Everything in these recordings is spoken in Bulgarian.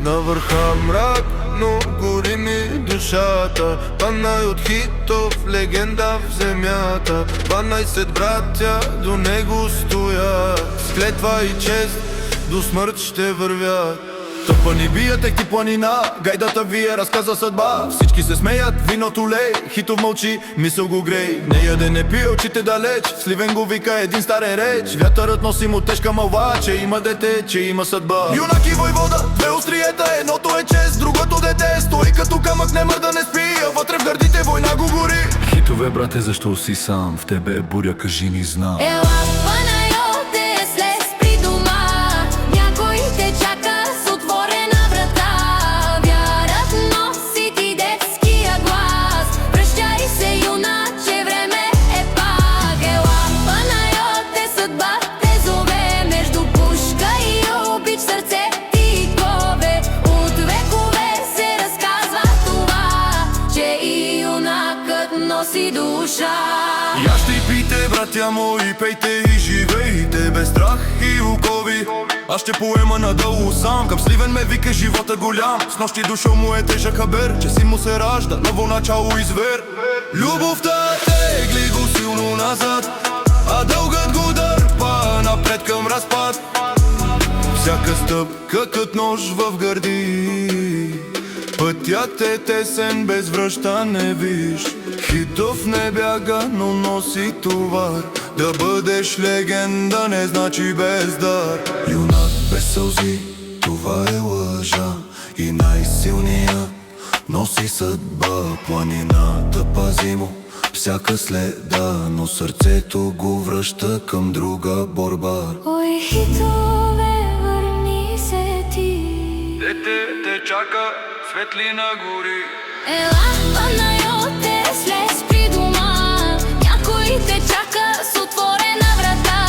На върха мрак, но гори ми душата. Панай от хитов, легенда в земята. 12 братя до него стоят, с клетва и чест до смърт ще вървят. Тъпа ни бият ехти планина, гайдата вие разказа съдба. Всички се смеят, виното лей, Хитов мълчи, мисъл го грей. Не яде, не пие, очите далеч, в Сливен го вика един старен реч. Вятърът носи му тежка мълва, че има дете, че има съдба. Юнак и войвода, две остриета, едното е чест, другото дете. Стои като камък, не мърда, не спи, а вътре в гърдите война го гори. Хитове, брате, защо си сам? В тебе е буря, кажи ни знам. Ела, Панайоте, слез при дома. Някой те чака с отворена врата. Вярат носи ти детския глас. Прощай се, юначе, време е пак. Ела, Панайоте, съдба те зове. Между пушка и обич, сърце ти кове. От векове се разказва това, че и юнакът носи душа. Ящи и пийте, братя мои, пейте и живейте без страх и окови. Аз ще поема надолу сам, към Сливен ме вика живота голям. С нощи дошъл му е тежък хабер, че си му се ражда ново начало и звер. Любовта тегли го силно назад, а дългът го дърпа напред към разпад. Всяка стъпка кът нож в гърди, пътят е тесен, без връщане виж. Хитов не бяга, но носи товар. Да бъдеш легенда не значи без дар. Юнак без сълзи, това е лъжа. И най-силният носи съдба. Планината пази му всяка следа, но сърцето го връща към друга борба. Ой, хитове, върни се ти. Дете те чака, светлина гори. Ела, Панайоте, слез при дома. Някой те чака с отворена врата.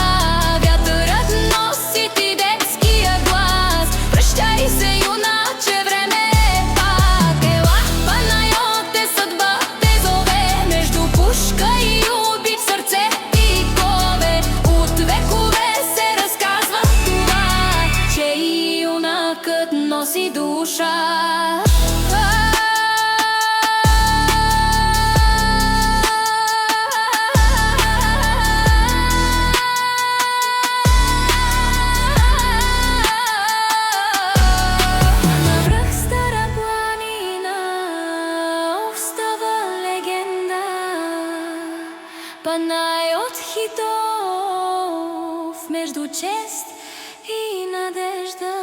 Вятърът носи ти детския глас. Прощай се, юначе, време е пак. Ела, Панайоте, съдба те зове. Между пушка и обич, сърце ти кове. От векове се разказва това, че и юнакът носи душа. Панайот Хитов, между чест и надежда.